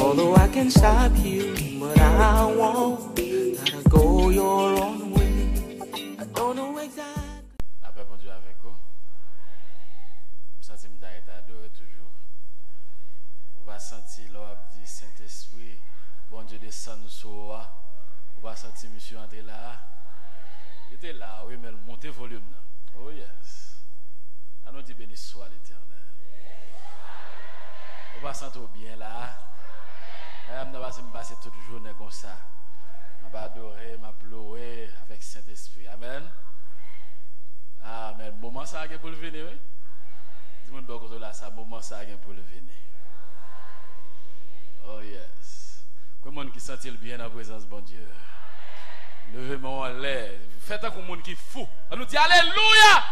Although I can stop you, but I won't. Gotta go your own way. I don't know exactly. La paix, bon Dieu, avec vous. Ça, c'est adoré toujours. On va sentir l'ordre du Saint-Esprit. Bon Dieu, descend nous sur moi. On va sentir monsieur entrer là. Il était là, oui, mais montez volume. Oh yes. On nous dit béni soit l'Éternel. On va sentir bien là. Je vais passer toute journée comme ça. Je vais adorer, je vais pleurer avec Saint-Esprit. Amen. Amen. Moment ça a pour le venir, oui? Dis-moi de là, ça moment ça a pour le venir. Oh yes. Comment qui sentit bien dans la présence de bon Dieu? Levez-moi en l'air. Faites un monde qui est fou. On nous dit Alléluia.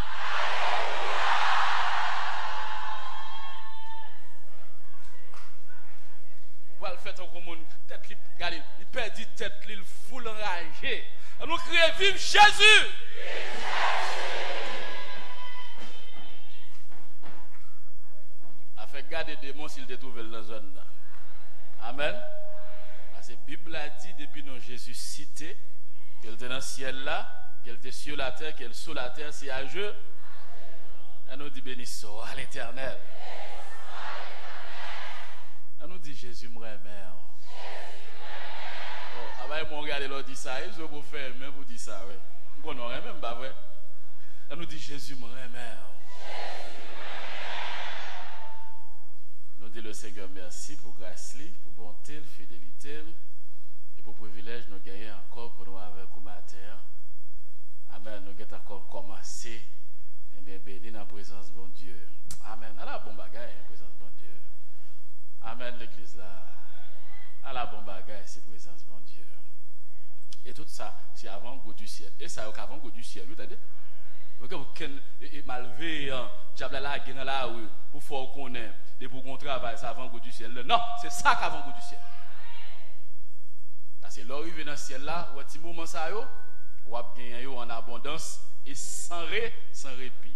Voilà, faites un monde tête li, regardez, il perdit tête, il foule enragé. On nous crie vive Jésus. A fait garder des démons s'il te trouve dans la zone là. Amen. Parce que la Bible a dit depuis non Jésus cité qu'elle était dans le ciel là, qu'elle était sur la terre, qu'elle sous la terre, c'est à jeu. Elle nous dit béni soit à l'Éternel. Elle nous dit Jésus me remet. Oh, avant de regarder l'autre dit ça, ils ont faire même vous dire ça, oui. On n'aurait même pas vrai. Elle nous dit Jésus me remet. Nous dit le Seigneur merci pour grâce, pour bonté, fidélité et pour privilège nous gagner encore pour nous avec comme terre. Amen. Nous avons encore commencé et bien béni dans la présence de bon Dieu. Amen. À la bonne bagaille, la présence de bon Dieu. Amen l'église là. À la bonne bagaille, c'est la présence de bon Dieu. Et tout ça, c'est avant le goût du ciel. Et ça, c'est avant le goût du ciel, vous entendez? Vous avez malveillant, diable là, là, pour faire qu'on ait, de pour qu'on travaille, c'est avant le goût du ciel. Non, c'est ça qu'avant le goût du ciel. C'est l'arrivée dans le ciel là, où petit moment ça yo, ou a gagné en abondance et sans répit.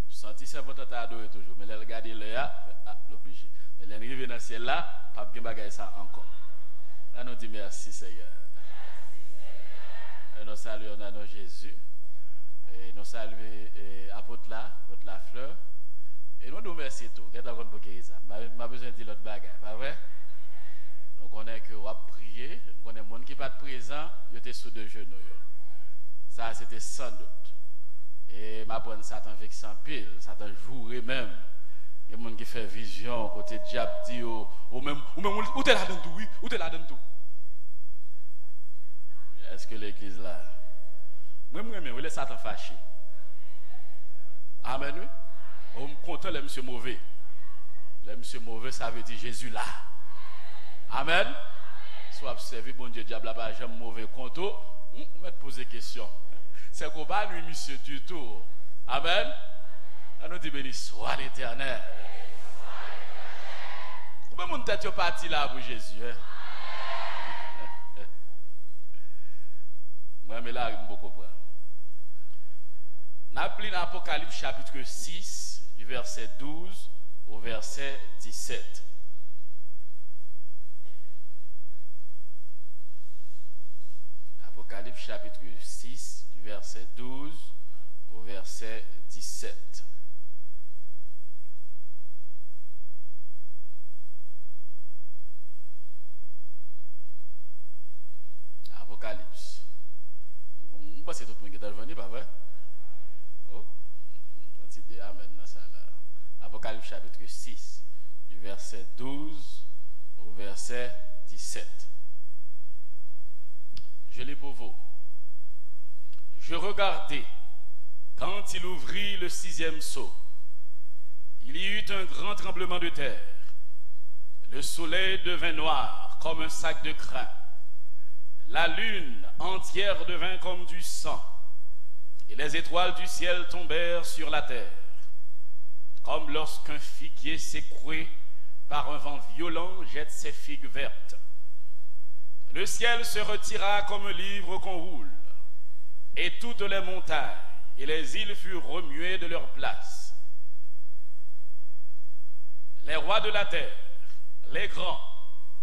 Senti ça votre adorer toujours, mais les regarder là, l'obligé. Mais les arriver dans le ciel là, pas bien bagaille ça encore. Là nous dit merci Seigneur. Et nous saluons dans Jésus. Et nous saluons apôtre là, votre la fleur. Et nous nous remercions tout. Qu'est-ce qu'on peut dire ça? M'a besoin de dire l'autre bagaille, pas vrai? Donc on est que on va prier, on est monde qui pas présent, il était sous deux genoux. Ça c'était sans doute. Et m'a prendre Satan avec sans pile, Satan jouerait même. Il y a des gens qui fait vision côté diable dit ou même où t'es là dedans tout, oui, où t'es là dedans tout. Est-ce que l'église là moi le Satan fâché. Amen. Oui. On me content le monsieur mauvais. Le monsieur mauvais ça veut dire Jésus là. Amen. Soit observé, bon Dieu, diable là-bas, j'aime mauvais compte. On va te poser question. C'est qu'on va lui, monsieur, du tout. Amen. On nous dit béni soit l'Éternel. Comment mon tête est parti là pour Jésus? Moi, mais là, je ne beaucoup pas. Nous appelons l'Apocalypse chapitre 6, du verset 12 au verset 17. Apocalypse chapitre 6, du verset 12 au verset 17. Apocalypse. On va c'est tout le monde qui est venu, pas vrai? Oh, on va dire amen dans ça là. Apocalypse chapitre 6, du verset 12 au verset 17. Je lis pour vous. Je regardai quand il ouvrit le 6e sceau. Il y eut un grand tremblement de terre. Le soleil devint noir comme un sac de crin. La lune entière devint comme du sang. Et les étoiles du ciel tombèrent sur la terre. Comme lorsqu'un figuier secoué par un vent violent jette ses figues vertes. Le ciel se retira comme un livre qu'on roule, et toutes les montagnes et les îles furent remuées de leur place. Les rois de la terre les grands,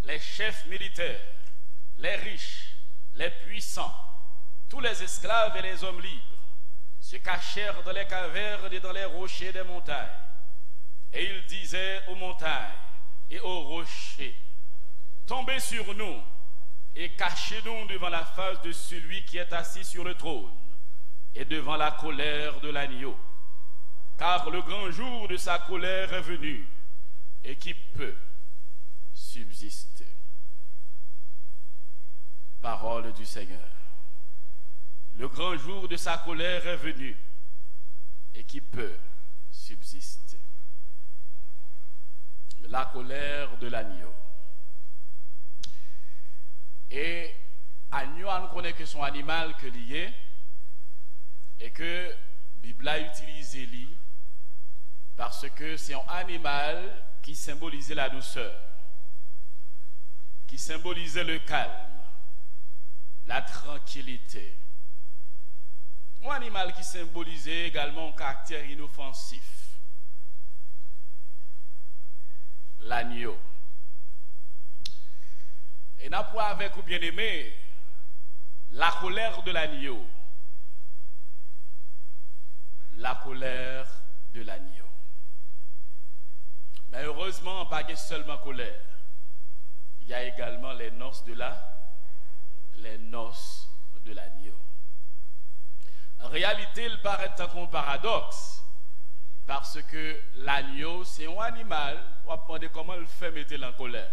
les chefs militaires, les riches, les puissants, tous les esclaves et les hommes libres se cachèrent dans les cavernes et dans les rochers des montagnes. Et ils disaient aux montagnes et aux rochers, tombez sur nous et cachez-nous devant la face de celui qui est assis sur le trône et devant la colère de l'agneau. Car le grand jour de sa colère est venu, et qui peut subsister. Parole du Seigneur. Le grand jour de sa colère est venu, et qui peut subsister. La colère de l'agneau. Et agneau, on connaît que son animal que lié, et que la Bible a utilisé lui parce que c'est un animal qui symbolisait la douceur, qui symbolisait le calme, la tranquillité. Un animal qui symbolisait également un caractère inoffensif. L'agneau. Et n'a pas avec ou bien aimé la colère de l'agneau. La colère de l'agneau. Mais heureusement, pas seulement colère. Il y a également les noces de l'agneau. En réalité, il paraît un paradoxe. Parce que l'agneau, c'est un animal, on va demander comment il fait mettre en colère.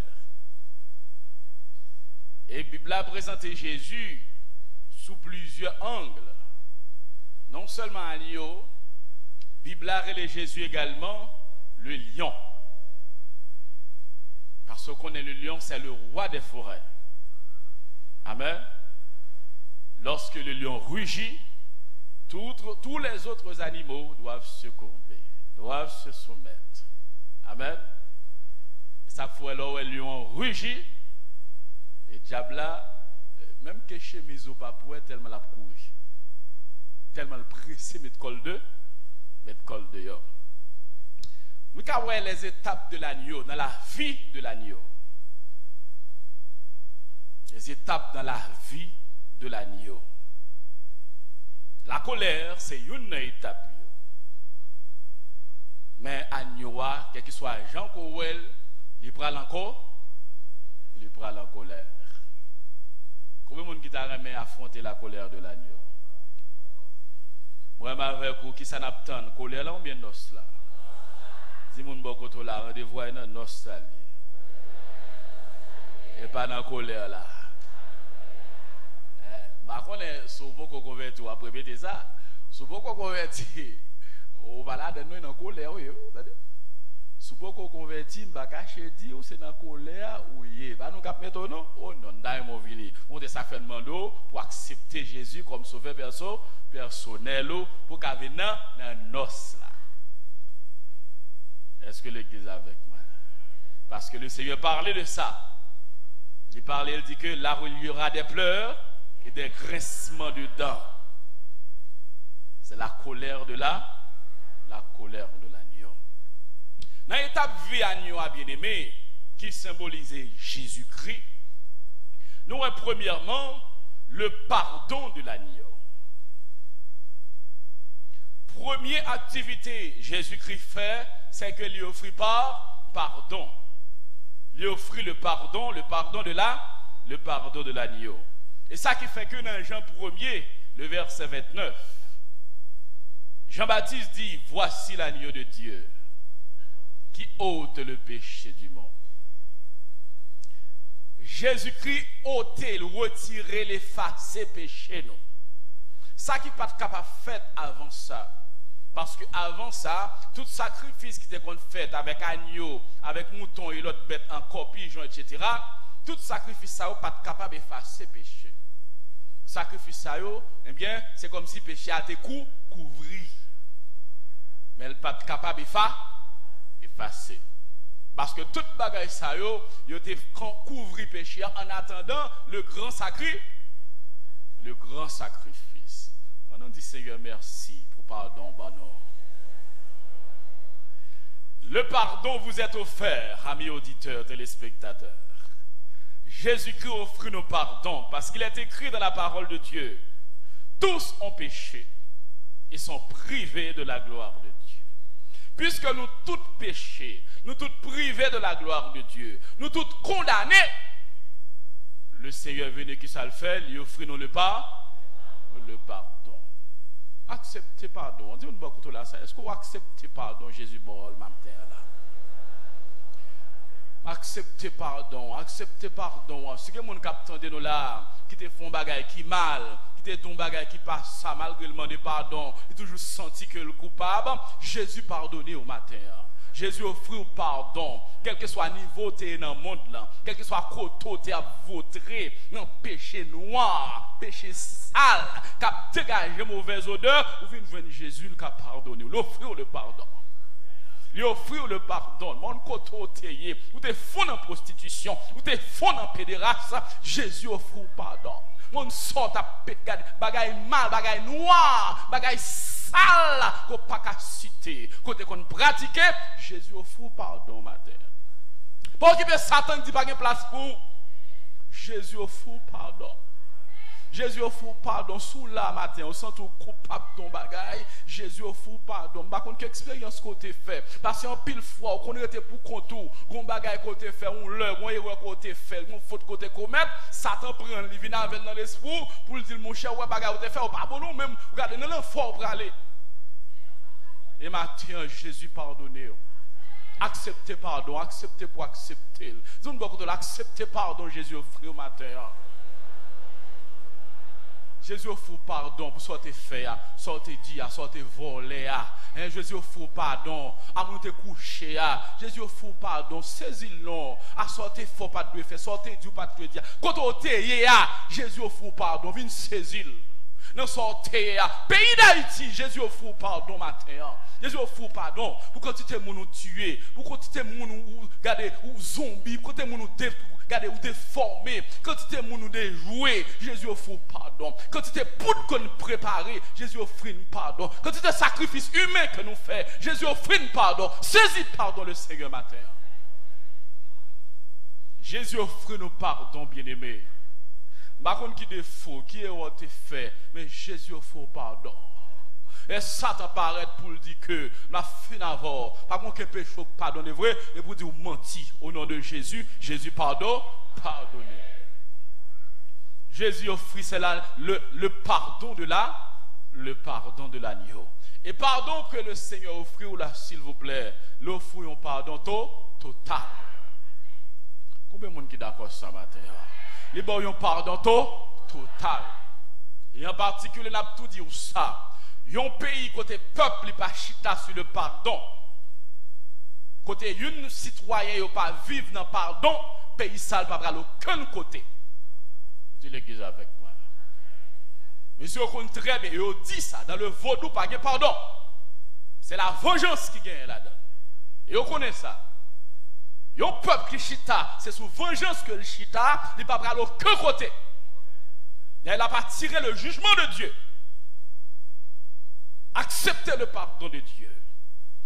Et la Bible a présenté Jésus sous plusieurs angles. Non seulement agneau, la Bible a relé Jésus également le lion. Parce qu'on est le lion, c'est le roi des forêts. Amen. Lorsque le lion rugit, tous les autres animaux doivent se courber, doivent se soumettre. Amen. Et ça fait là où le lion rugit, et diabla, même que chez mes opapouets, tellement la couru, tellement le pressé, mettre col de yo. Nous avons les étapes de l'agneau dans la vie de l'agneau. Les étapes dans la vie de l'agneau. La colère, c'est une étape. Mais agneau, quel que soit Jean Cowell, il prend encore, il prend la colère. Combien de monde qui t'a remis affronter la colère de l'agneau? Moi, avec vous, qui s'en attend, colère là ou bien noce là? Si mon bokoto là, rendez-vous à une noce là. Et pas dans la colère là. Par contre, si vous avez converti, vous avez répété ça. Si vous avez converti, vous allez dans la colère. Si vous avez converti, vous allez cacher dire c'est dans la colère. Vous allez mettre non. Oh non, vous venir. On est certainement pour accepter Jésus comme sauveur personnel pour qu'il vienne dans la noce là. Est-ce que l'église est avec moi? Parce que le Seigneur parlait de ça. Il dit que là où il y aura des pleurs et des grincements de dents, c'est la colère de la colère de l'agneau. Dans l'étape vie agneau bien aimé, qui symbolisait Jésus-Christ, nous avons premièrement le pardon de l'agneau. Première activité Jésus-Christ fait, c'est que lui offrit pardon. Lui offrit le pardon de l'agneau. Et ça qui fait que dans Jean 1er, le verset 29, Jean-Baptiste dit, voici l'agneau de Dieu qui ôte le péché du monde. Jésus-Christ ôtait, retirer, l'effacer péché nous. Ça qui n'est pas capable de faire avant ça. Parce qu'avant ça, tout sacrifice qui était fait avec agneau, avec mouton et l'autre bête en copie, etc., tout sacrifice ça n'est pas capable d'effacer péché. Sacrifice ça, eh bien, c'est comme si péché a été couvri. Mais il n'est pas capable d'effacer. Parce que toute bagaille ça, il a été couvri péché en attendant le grand sacrifice. On dit Seigneur merci pour pardon. Le pardon vous est offert, amis auditeurs, téléspectateurs. Jésus-Christ offre nos pardons parce qu'il est écrit dans la parole de Dieu. Tous ont péché et sont privés de la gloire de Dieu. Puisque nous tous péchés, nous tous privés de la gloire de Dieu, nous tous condamnés, le Seigneur est venu qui ça le fait, lui offre nous le pardon. Acceptez pardon. On dit une bonne là, est-ce que vous acceptez pardon, Jésus bon ma terre là? Acceptez pardon, acceptez pardon. Si quelqu'un qui attend nous là, qui te font bagaille qui mal, qui te don bagaille qui passe ça malgré le demander pardon, il toujours senti que le coupable, Jésus pardonné au matin. Jésus offre au pardon, quel que soit le niveau tu es dans le monde là, quel que soit le côté tu as voté dans le péché noir, péché sale, qui a dégagé mauvaise odeur, ou venez Jésus qui a pardonné, il offre le pardon. Il offre le pardon. Mon côté ou t'es fond en prostitution, ou t'es fond en pédérasse, Jésus offre le pardon. Mon sort à pécade, bagaille mal, bagaille noir, bagaille sale, qu'on pas qu'à citer, côté qu'on pratique, Jésus offre le pardon matin. Pour que Satan dit pas de place pour Jésus offre le pardon. Jésus offre pardon sous la matin, on sent tout coupable ton bagaille, Jésus offre pardon. Par contre, quelle expérience côté fait, parce qu'en pile fois, on était pour contour, on bagaille côté fait, on l'heure, on erreur côté fait, on faute côté commettre, Satan prend, il vient avec dans l'esprit pour lui dire mon cher, ouais bagaille côté fait, pas bon même, regardez, nous l'en fort pour aller. Et matin, Jésus pardonné. Acceptez pardon, acceptez pour accepter. Nous devons accepter pardon, Jésus offre au matin. Jésus offre pardon pour sortir fait, sortir dit, sortir voler. Jésus offre pardon à nous te coucher. Jésus offre pardon, saisis-le, à sortir faux pas de faire, sortir du pas de dire. Quand on t'est Jésus offre pardon, viens saisir. Dans sortir pays d'Haïti, Jésus offre pardon matin. Jésus offre pardon pour quand tu t'es moun tué, pour quand tu t'es moun garder ou zombie, pour quand tu t'es moun regardez, ou t'es formé, quand tu t'es moun déjoué, Jésus offre pardon. Quand tu t'es poudre qu'on préparé, Jésus offre pardon. Quand tu t'es sacrifice humain que nous faisons, Jésus offre pardon. Saisis pardon le Seigneur matin. Jésus offre nous pardon, bien-aimé. Par contre, qui défaut, qui est fait, mais Jésus offre pardon. Et Satan paraît pour dire que la fin avant, par contre, que péché pardonné vrai, et pour dire menti au nom de Jésus, Jésus pardonne. Jésus offrit cela le pardon de l'agneau. Et pardon que le Seigneur offrit là, s'il vous plaît, l'offre un pardon total. Combien de monde qui est d'accord ce matin? Les bon un pardon total. Et en particulier, on a tout dit ça. Un pays côté peuple, il pas chita sur le pardon. Côté une citoyen, il pas vivre dans le pardon, pays sale pas aller aucun côté. Dis l'église avec moi. Monsieur, on connaît très bien, il dit ça, dans le vaudou, pas de pardon. C'est la vengeance qui gagne là-dedans. Et on connaît ça. Un peuple qui chita, c'est sous vengeance que le chita, il pas aller aucun côté. Il n'a pas tiré le jugement de Dieu. Acceptez le pardon de Dieu.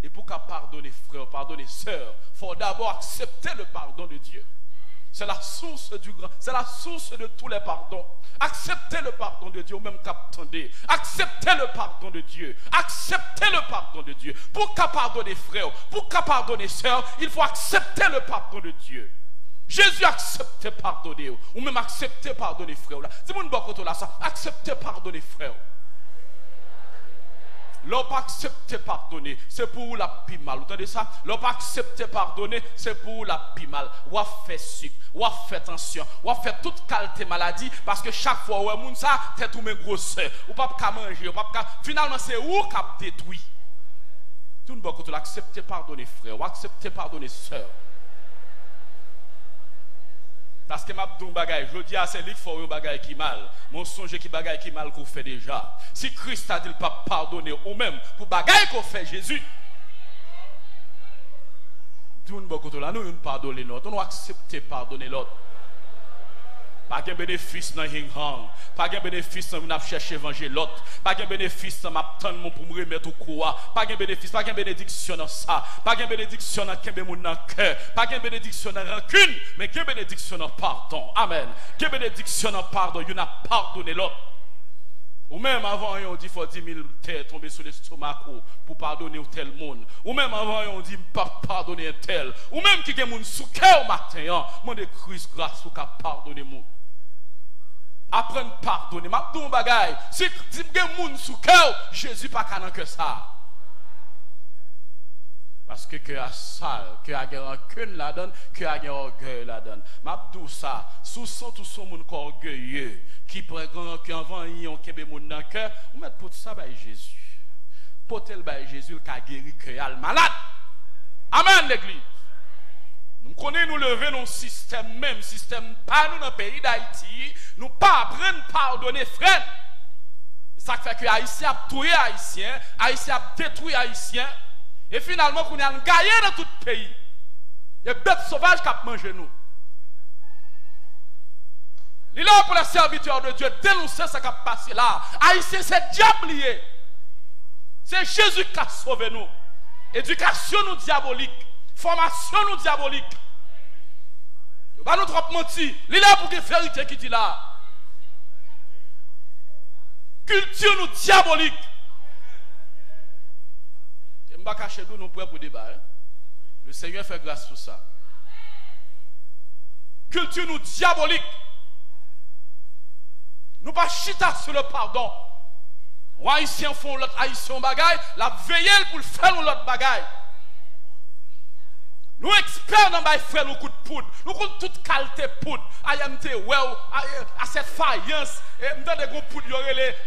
Et pour qu'à pardonner frère, pardonner sœur, il faut d'abord accepter le pardon de Dieu. C'est la source du grand, c'est la source de tous les pardons. Acceptez le pardon de Dieu, ou même qu'attendez. Acceptez le pardon de Dieu. Acceptez le pardon de Dieu. Pour qu'à pardonner frère, pour qu'à pardonner sœur, il faut accepter le pardon de Dieu. Jésus accepte pardonner, ou même accepter pardonner frère. Dis-moi une bonne là, ça. Acceptez pardonner frère. L'on pas accepter pardonner, c'est pour la pi mal. Vous entendez ça? L'on pas accepter pardonner, c'est pour la pi mal. Ou a fait sucre, ou a fait tension, ou a fait toute qualité maladie, parce que chaque fois où moun ça, t'es tout mes grosseur, ou pas qu'à manger, ou pas qu'à. Finalement, c'est où qu'a détruit. Tout le monde accepter pardonner frère, ou accepter pardonner sœur. Parce que ma don bagay, je dis à c'est lui qui fait un bagay qui mal. Mon songe qui bagay qui mal qu'on fait déjà. Si Christ a dit le pas pardonner ou même pour bagay qu'on fait Jésus. Tout le monde là nous pardonner l'autre, on accepter pardonner l'autre. Pas de bénéfice dans Hing Hang. Pas de bénéfice dans nous chercher évangile l'autre. Pas de bénéfice dans m'attendre pour me remettre au courant. Pas de bénéfice, pas de bénédiction dans ça. Pas de bénédiction dans kembe moun dans cœur. Pas de bénédiction dans rancune, mais de bénédiction dans pardon. Amen. De bénédiction dans pardon, il a pardonné l'autre. Ou même avant, on dit qu'il faut 10 000 têtes tomber sur l'estomac pour pardonner un tel monde. Ou même avant, on dit pas pardonner un tel. Ou même qui a des gens sous cœur au matin, on de Christ grâce pour pardonner monde. Apprendre à pardonner. Je dis un bagage. Si il y a des gens sous cœur, Jésus pas qu'à que ça. Parce que cœur a sale, cœur a rancune la donne, cœur a orgueil la donne. Je dis ça. Sous son tout son monde orgueilleux. Qui prend qui envoie yon qui be moun dans cœur ou mettre pour ça by Jésus potel by Jésus qui a guéri cœur malade. Amen l'église. Nous connaissons nous lever dans système même système pas nous dans le pays d'Haïti, nous pas apprendre pardonner frère. Ça fait que haïtien a tué haïtien, haïtien a détruit haïtien et finalement qu'on a gagné dans tout le pays. Il y a des bêtes sauvages qui ont mangé nous. Il est là pour les serviteurs de Dieu dénoncer ce qui a passé là. Haïtien, c'est diablier. C'est Jésus qui a sauvé nous. Éducation nous diabolique. Formation nous diabolique. Il ne va pas nous trop mentir. Il est là pour que la vérité qui dit là. Culture nous diabolique. Je ne vais pas cacher nous prêts pour débat. Le Seigneur fait grâce pour ça. Culture nous diabolique. Nous pas chita sur le pardon. Les Haïtiens font l'autre Haïtien bagaille, la veille pour faire l'autre bagaille. Nous experts dans les frères, nous coup de poudre, nous coup de toute qualité poudre. IMT, well, à cette faïence, nous avons des gros poudres,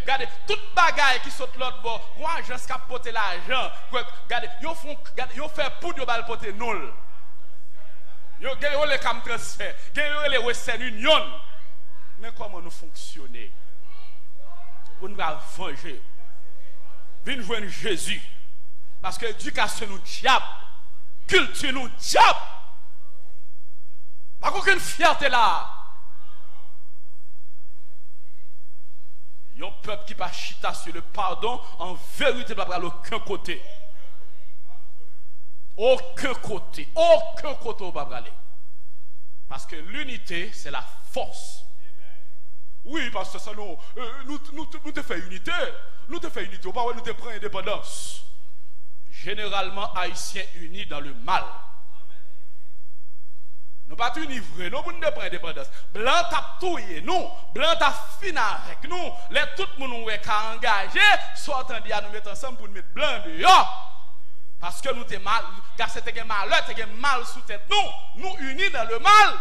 regardez, toute bagaille qui saute l'autre bord, moi, agence qui a porté l'argent, regardez, ils font poudre, ils vont porter nul. Ils ont les cam transfert, ils ont les Western Union. Mais comment nous fonctionner pour nous venger? Venez joindre Jésus. Parce que l'éducation nous diable, culture nous diable. Pas aucune fierté là. Il y a un peuple qui pas chita sur le pardon, en vérité, pas aller aucun côté. Aucun côté. Aucun côté, pas aller. Parce que l'unité, c'est la force. Oui, parce que ça, nous te fait unité. Nous te fait unité. Nous te prenons indépendance. Généralement, Haïtiens unis dans le mal. Nous pas unis vrai. Nous ne prenons indépendance. Blanc t'a touillé nous. Blanc t'a fini avec nous. Tout le monde est engagé. Soit entendu à nous mettre ensemble pour nous mettre blanc dehors. Parce que nous sommes mal. Car c'était un malheur, c'était un mal sous tête. Nous unis dans le mal.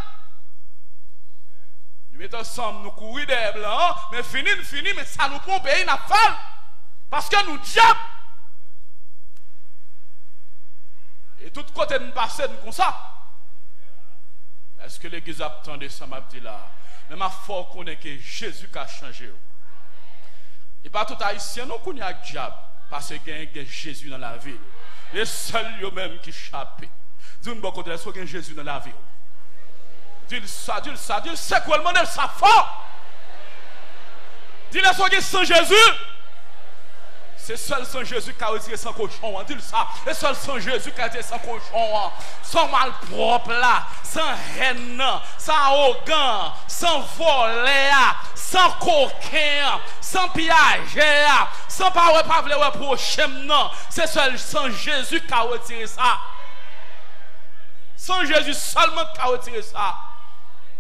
Nous mettons ensemble, nous courir des blancs, mais fini, mais ça nous prend pays n'a pas. Parce que nous diable. Et tout côté nous passer comme ça. Est-ce que l'église attendait ça m'a dit là? Mais ma foi connaît que Jésus a changé. Et pas tout haïtien non qu'on y a diable parce qu'il y a Jésus dans la ville. Et seul eux-mêmes qui échappent. Dis-nous bon côté est-ce qu'il y a Jésus dans la ville? Dis ça, c'est quoi le modèle ça fort? Dis-le soit sans Jésus. C'est seul sans Jésus qui a retiré sans cochon. Dis-le ça. Et seul sans Jésus qui a retiré sans cochon. Sans mal propre là. Sans haine. Sans arrogant. Sans voler. Sans coquin. Sans pillager. Sans pas vouloir reprocher. Non. C'est seul sans Jésus qui a retiré ça. Sans Jésus seulement qui a retiré ça.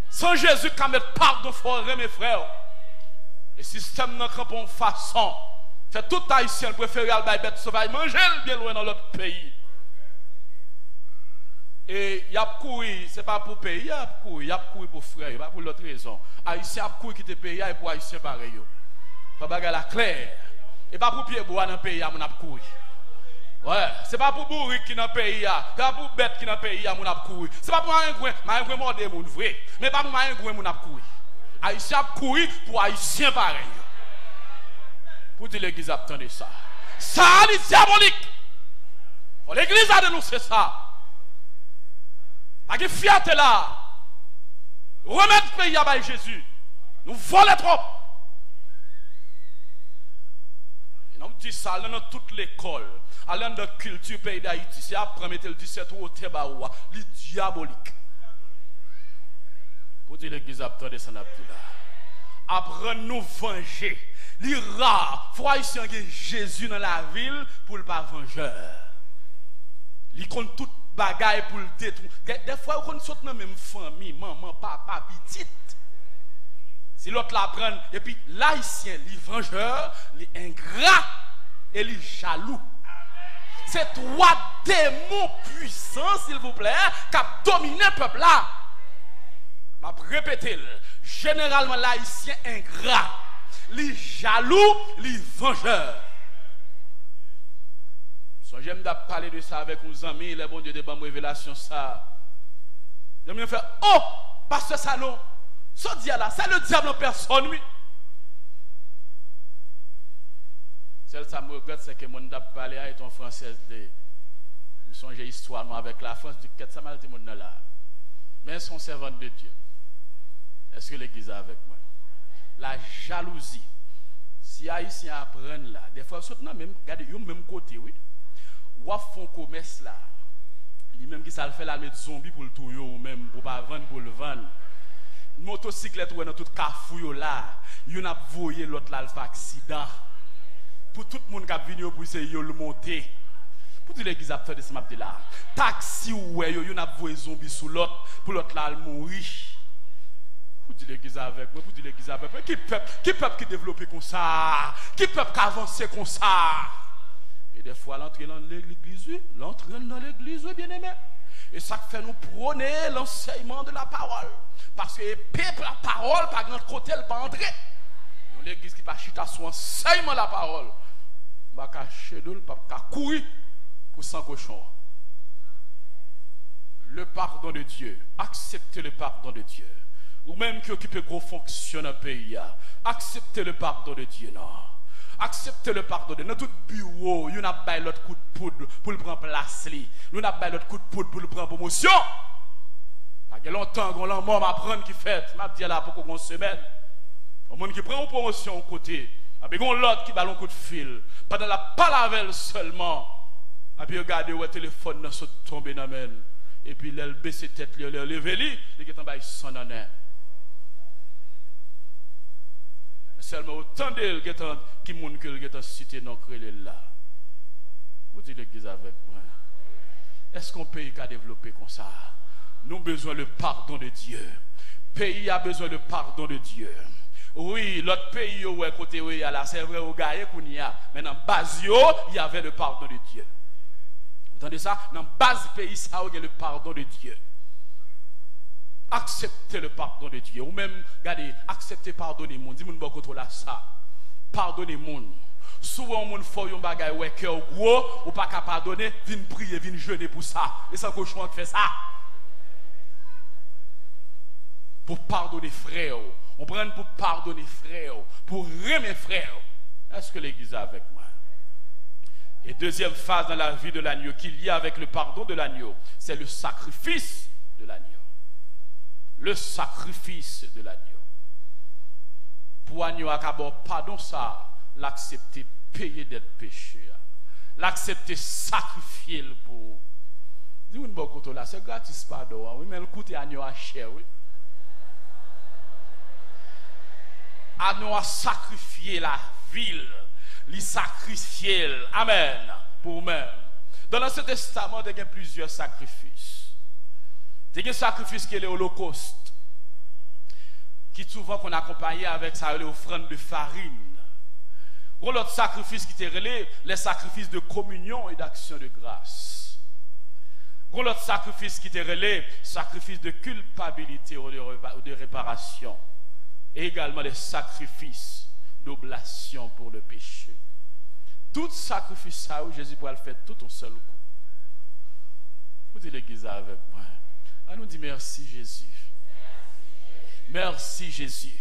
Sans Jésus qui a mis pardon forêt mes frères. Le système n'a pas de façon. C'est tout haïtien préféré à la bête sauvage. Manger bien loin dans l'autre pays. Et il y a couru, ce n'est pas pour pays, il y a couru pour frère, pas pour l'autre raison. Haïtien a couru qui te pays et pour haïtien pareil. Faut bagarre la claire. Et pas pour pied bois dans le pays, mon a couru. Ouais, c'est pas pour bourrique qui dans le pays, c'est pas pour bête qui dans le pays, mon a couru. C'est pas pour un gouin mordé mon vrai, mais pas pour un gouin mon a couru. Haïtien a couru pour haïtien pareil. Pour dire l'église attendez ça. Ça c'est diabolique. L'église a dénoncé ça. Pas de fierté là. Remettre le pays à Jésus. Nous volons trop. Et nous disons ça dans toute l'école. À l'un de la culture pays d'Haïti, c'est après mettre le 17 au Tebaoua, les diaboliques. Pour dire l'église de San Abdullah. Après nous venger. Les rares, fois ici Jésus dans la ville pour le pas vengeur. Il compte toute bagaille pour le détruire. Des fois, on saute dans la même famille, maman, papa, petite. Si l'autre la prend, et puis l'haïtien, les vengeurs, les ingrats et les jaloux. C'est trois démons puissants, s'il vous plaît, qui ont dominé le peuple là. Je répéter, généralement l'haïtien ingrat, les jaloux, les vengeurs. J'aime parler de ça avec nos amis, les bons dieux de bonne révélation ça. J'aime bien faire, oh, pasteur Salon, ce diable là, c'est le diable en personne, oui. Celle ça me regrette, c'est que mon d'a parlé avec ton français de. Je songe histoire avec la France du 4 mal dit mon là. Mais son servant de Dieu. Est-ce que l'église est avec moi? La jalousie. Si haïtiens apprennent là, des fois surtout même regardez au même côté, oui. Ou font commerce là. Lui même qui ça le fait là mettre zombie pour le touyer ou même pour pas vendre pour le vendre. Une motocyclette ou dans tout cafouille là, il a voyé l'autre là le fait accident. Pour tout le monde qui a venu pour essayer de le monter. Pour dire l'église a fait de ce matin là. Taxi ou ouais, il a voyé zombie sous l'autre pour l'autre là le mourir. Pour dire l'église avec moi, pour dire l'église avec moi. Qui peuple qui développe comme ça? Qui peuple qui avance comme ça? Et des fois, l'entrée dans l'église, bien aimé. Et ça fait nous prôner l'enseignement de la parole. Parce que peuple la parole, par notre côté, elle pas entrer. Nous, l'église qui pas chita son enseignement de la parole, pas cacher d'eux, pas courir pour sans cochon. Le pardon de Dieu, acceptez le pardon de Dieu. Ou même qui occupe gros fonction dans le pays, acceptez le pardon de Dieu, non. Acceptez le pardon de Dieu. Dans tout bureau, il y a pas l'autre coup de poudre pour le prendre place. Il y a pas l'autre coup de poudre pour le prendre promotion. Il y a longtemps qu'on l'a mort m'apprendre qui fait, m'a dit là pour qu'on semaine. Au monde qui prend une promotion au côté, avec l'autre qui bat un coup de fil, pendant la palavelle seulement. Et puis regardez où le téléphone dans ce tombé dans la main. Et puis il baisse tête, il levé lui, il est en bas son année. Seulement autant d'elle qui moun que le cité non créé là. Vous dites l'église avec moi. Est-ce qu'on pays qui a développé comme ça? Nous avons besoin de pardon de Dieu. Le pays a besoin de pardon de Dieu. Oui, l'autre pays où est côté oui, c'est vrai au gaïe qu'on y a, mais dans base il y avait le pardon de Dieu. Vous entendez ça? Dans base pays ça il y a le pardon de Dieu. Acceptez le pardon de Dieu. Ou même, regardez, acceptez pardonner moun. Dis-moi bon contrôle ça. Pardonnez moun. Souvent, moun faut yon bagay ouais cœur gros, ou pas qu'à pardonner, vin prier, vin jeûner pour ça. Et c'est un cochon qui fait ça. Pour pardonner frère. On prend pour pardonner frère. Pour aimer frère. Est-ce que l'église est avec moi? Et deuxième phase dans la vie de l'agneau qu'il y a avec le pardon de l'agneau, c'est le sacrifice de l'agneau. Le sacrifice de l'agneau. Pour agneau à pardon ça, l'accepter payer d'être péché. L'accepter sacrifier le pour. Dis-moi une bonne côté là, c'est gratis pardon. Oui, mais le coût est agneau à cher, oui. Agneau a sacrifié la ville, lui sacrifier. Amen. Pour même. Dans l'Ancien Testament, il y a plusieurs sacrifices. Il y a un sacrifice qui est l'Holocauste, qui souvent qu'on accompagnait avec ça, l'offrande de farine. Ou l'autre sacrifice qui était relé, les sacrifices de communion et d'action de grâce. Ou l'autre sacrifice qui était relé, sacrifice de culpabilité ou de réparation. Et également les sacrifices d'oblation pour le péché. Tout sacrifice ça, Jésus pourra le faire tout en seul coup. Vous dites l'église avec moi. On nous dit merci Jésus. Merci Jésus.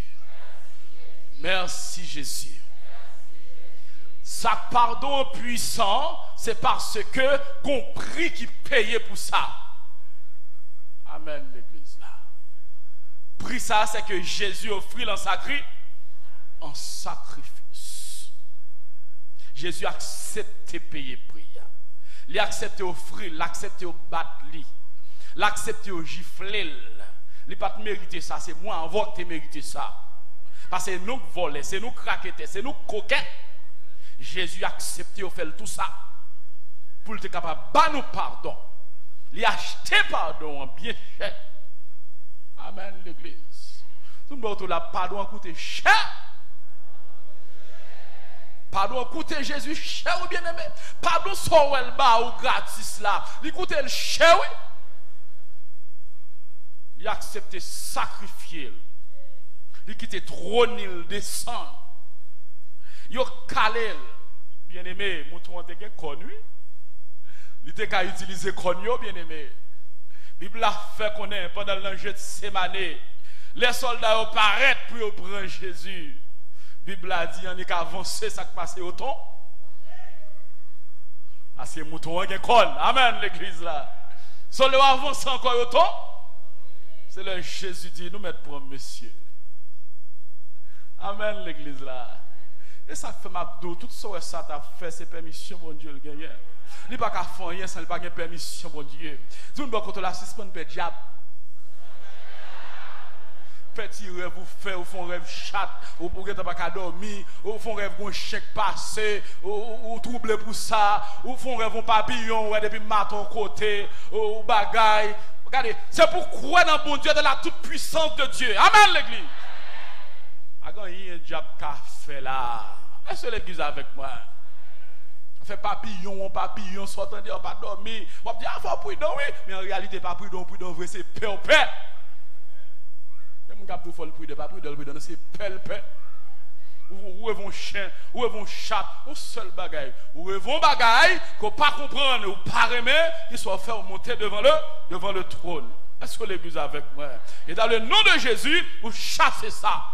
Merci Jésus. Sa pardon puissant, c'est parce que qu'on prie qui payait pour ça. Amen l'église là. Prix ça, c'est que Jésus offrit en sacrifice. Jésus a accepté payer prix. Il a accepté offrir, il a accepté battre, il a accepté gifler. Il n'a pas mérité ça, c'est moi en vote qui mérité ça. Parce que nous volons, c'est nous craquetés, c'est nous coquets. Jésus a accepté de faire tout ça pour être capable de battre nous pardon. Il a acheté pardon bien cher. Amen, l'église. Tout le monde a pardon coûté cher. Pardon coûte Jésus cher ou bien aimé. Pardon soit elle bas ou gratis là. Il coûte le cher. Il a accepté sacrifier. Il quitte trône, il descend. Il a calé. Bien aimé, mouton te connu. Il a utilisé connu bien aimé. La Bible a fait qu'on est pendant l'enjeu de Sémané. Les soldats paraissent pour prendre Jésus. La Bible a dit, on est avancé, ça qui passe au temps. Ah, c'est mouton qui conne. Amen, l'église là. Si on avance encore au temps, c'est le Jésus dit, nous mettons pour monsieur. Amen, l'église là. Et ça fait ma dos, tout ça t'a fait, c'est permission, mon Dieu, le gagnant. Il n'y a pas qu'à faire rien, ça n'a pas de permission, mon Dieu. Dis-nous, quand on a suspend le diable. Petit rêve, vous faites, vous font rêve chat, vous pourrez pas dormir, vous font rêve qu'on chèque passé, vous troublez pour ça, vous font rêve un papillon, ouais, depuis matin côté, ou bagaille. Regardez, c'est pour croire dans bon Dieu, dans la toute puissance de Dieu. Amen, l'église. Il y a un diable qui a fait là. Est-ce que l'église est avec moi? On fait papillon, sortant de pas dormir. On dit, ah, faut prudent, oui. Mais en réalité, pas prudent, vrai, c'est peur. Même quand vous faites le prudent, c'est peur. Ou un chien, ou un chat, un seul bagaille. Ou un bagaille qu'on ne pas comprendre, ou pas aimer, qu'il soit fait monter devant le trône. Est-ce que l'église est avec moi? Et dans le nom de Jésus, vous chassez ça.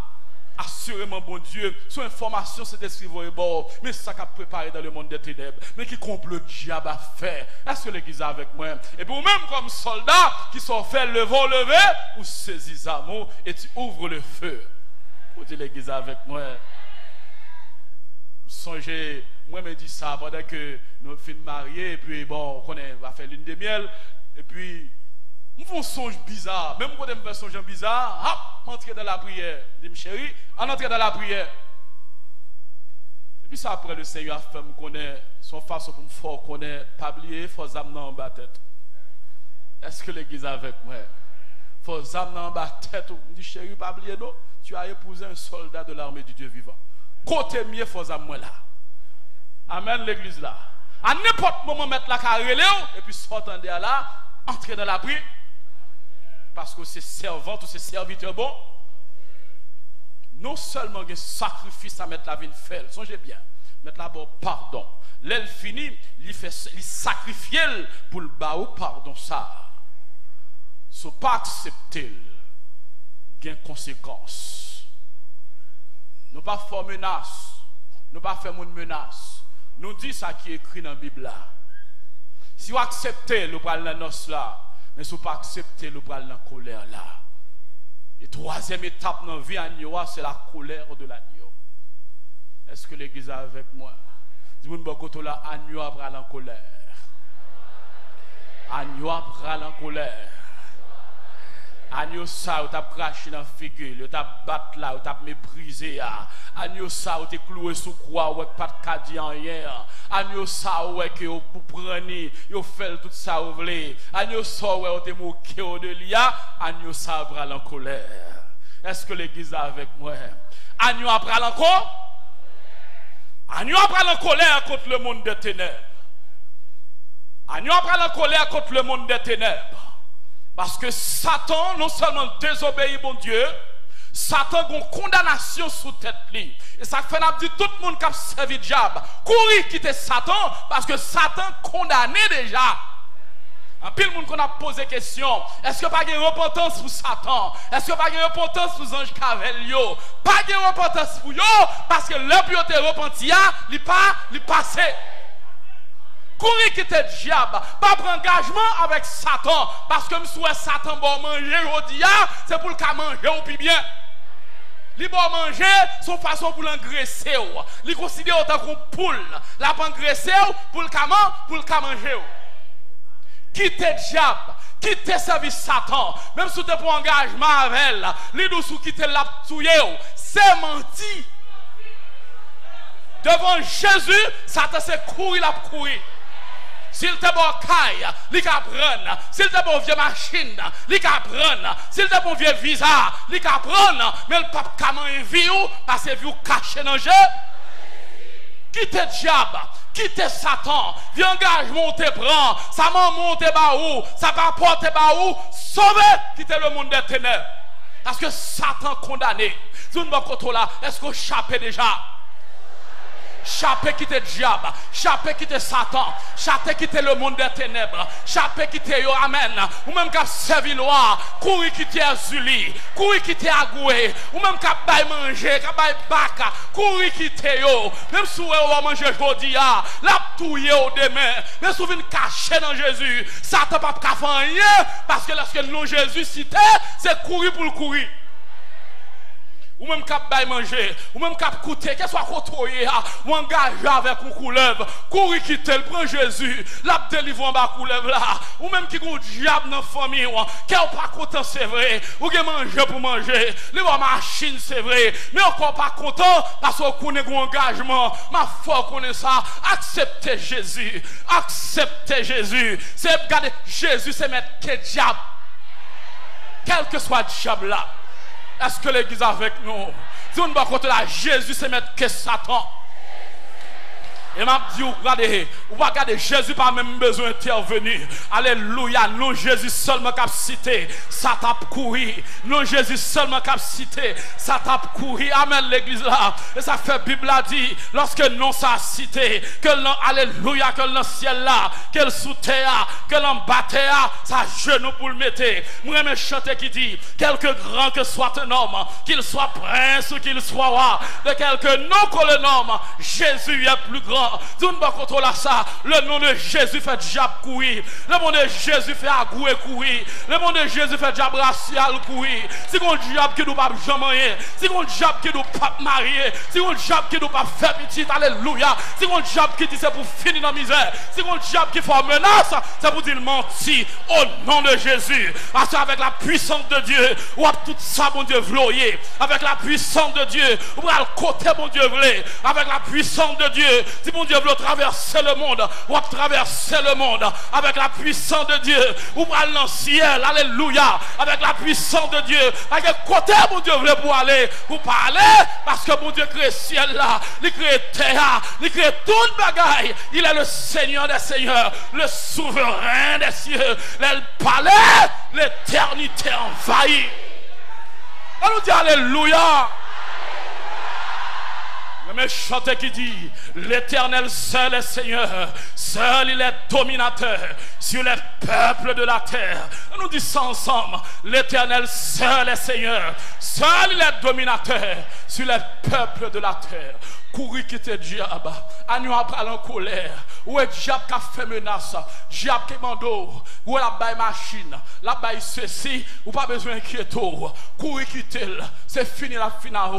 Assurément, bon Dieu, son information c'est d'escrire et bon, mais ça qu'a préparé dans le monde des ténèbres, mais qui complot diable à faire. Est-ce que l'église est avec moi? Et pour même comme soldats qui sont faits lever, ou saisis amour et tu ouvres le feu. Pour dire l'église est avec moi. Songez, moi me dis ça pendant que nous finissons mariés, et puis bon, on va faire lune de miel, et puis nous faisons songe bizarre. Même quand on fait songe bizarre, hop, entrer dans la prière. Dis-moi chérie, on entre dans la prière. Et puis ça après le Seigneur a fait me connaître son façon pour me faire connaître, pas oublier, faut amener en bas tête. Est-ce que l'église est avec moi? Faut amener en bas tête. On dit chérie, pas oublier non, tu as épousé un soldat de l'armée du Dieu vivant. Côté mieux, faut amener là. Amen l'église là. À n'importe moment mettre la carrière et puis sortir de là, entrer dans la prière. Parce que c'est servante ou c'est serviteur bon. Non seulement un sacrifice à mettre la vie de faire, songez bien, mettre la bonne pardon. L'elle finit, il sacrifie pour le bas ou pardon ça. Si pas accepter, il y a une conséquence. Nous pas faire menace, nous pas faire une menace. Nous dit ça qui est écrit dans la Bible là. Si vous acceptez le bras de la noce là, mais si vous pas accepter le bras de la colère là. Et troisième étape dans la vie agneau, c'est la colère de l'agneau. Est-ce que l'église est avec moi? Dis-moi que là, agneau a bras en colère. Agneau a bras en colère. Agneau ça, ou t'as craché dans la figure, ou t'as battu là, ou t'as méprisé. Agneau ça, ou t'es cloué sous croix, ou pas de caddie en rien. Agneau ça, ou que vous prenez, vous faites tout ça, vous voulez. Agneau ça, ou t'es moqué au de l'IA. Agneau ça, bras en colère. Est-ce que l'église est avec moi? Agneau a bras encore? Agneau a bras en colère contre le monde des ténèbres. Agneau a bras en colère contre le monde des ténèbres. Parce que Satan, non seulement désobéit mon Dieu, Satan a une condamnation sous tête lui. Et ça fait dire tout le monde qui a servi le diable, courir quitter Satan, parce que Satan condamné déjà. En pile monde qu'on a posé question, est-ce que pas de repentance pour Satan? Est-ce que pas de repentance pour Ange Cavelio? Pas de repentance pour eux, parce que le plus de repenti, il passé. Courir quitter le diable. Pas prendre engagement avec Satan. Parce que je Satan bon manger aujourd'hui, c'est pour le cas manger ou puis bien. Li bon manger, son façon pour l'engraisser. Li considère autant qu'on poule. La pas engraisser pour le cas manger. Quitte le diable. Quitte service Satan. Même si tu pour engagement avec elle. Li dou sou quitte la touye. C'est menti. Devant Jésus, Satan c'est courir la courir. S'il te bon caille, il peut prendre. S'il te bon vieux machine, il peut prendre. S'il te bon vieux visa, il peut prendre. Mais le pape comment il vit parce que vous caché dans le jeu. Quitte le diable, quitte Satan. Viens engagement te prend. Ça m'a monté baou, ça va porter baou. Sauver, quitte le monde des ténèbres. Parce que Satan condamné. Zone bon côté là, est-ce qu'on chape déjà? Chaper quitter le diable, chaper quitter Satan, chaper quitter le monde des ténèbres, chaper quitter yo, amen. Ou même qu'à servir loi, courir quitter Azuli, courir quitter Agoué, ou même qu'à bailler manger, qu'à bailler baka, courir quitter yo. Même si vous avez mangé aujourd'hui, la touye au demain, même si vous venez cacher dans Jésus, Satan pas faire rien, parce que lorsque nous Jésus cité, c'est courir pour le courir. Ou même cap bail manger, ou même cap coûter, qu'est-ce soit côtoyer, ou engager avec un couleuvre, courir quitter, prend Jésus, la délivre en couleuvre là, ou même qui a diable dans la famille, qui n'a pas content, c'est vrai, ou qui manger pour manger, les machine, c'est vrai, mais encore pas content parce qu'on connaît un engagement, ma foi connaît ça, acceptez Jésus, c'est regarder Jésus, c'est mettre quel diable, quel que soit le diable là. Est-ce que l'église avec nous? Si on ne va pas côté là, Jésus c'est mettre que Satan. Et m'a dit, regardez, ou pas regarder Jésus pas même besoin d'intervenir. Alléluia, non Jésus seulement capacité, ça tape courir. Non Jésus seulement capacité, ça tape courir. Amen l'église là. Et ça fait Bible a dit, lorsque non ça cité, que l'on, alléluia, que l'on ciel là, que le sous terre, que l'on bas terre, ça genou pour le mettre. Moi me chanter qui dit, quelque grand que soit un homme, qu'il soit prince ou qu'il soit roi, de quelque nom qu'on le nomme, Jésus est plus grand. Tout ne pas contrôler ça. Le nom de Jésus fait diable courir. Le nom de Jésus fait agoué courir. Le nom de Jésus fait diable racial courir. Si on diable qui nous pas jamais, si on diable qui nous pas marier, si on diable qui nous pas faire petit, alléluia. Si on diable qui dit c'est pour finir dans la misère, si on diable qui fait menace, c'est pour dire mentir au nom de Jésus. Parce qu'avec la puissance de Dieu, ou à tout ça mon Dieu vloyer. Avec la puissance de Dieu, ou à le côté mon Dieu vlé. Avec la puissance de Dieu, si mon Dieu veut traverser le monde, ou à traverser le monde avec la puissance de Dieu, ou aller dans le ciel, alléluia, avec la puissance de Dieu, avec quel côté mon Dieu veut pour aller, ou pas aller, parce que mon Dieu crée le ciel là, il crée terre, il crée toute bagaille, il est le Seigneur des seigneurs, le souverain des cieux, le palais, l'éternité envahie. On nous dit alléluia. Mais chanter qui dit, l'Éternel seul est Seigneur, seul il est dominateur sur les peuples de la terre. On nous dit ça ensemble, l'Éternel seul est Seigneur, seul il est dominateur sur les peuples de la terre. Courir quitter diable, à nous après en colère, ou est diable qui a fait menace, diable qui mando, ou la baille machine, la baille ceci, ou pas besoin d'inquiéter, courir quitter, c'est fini la finale,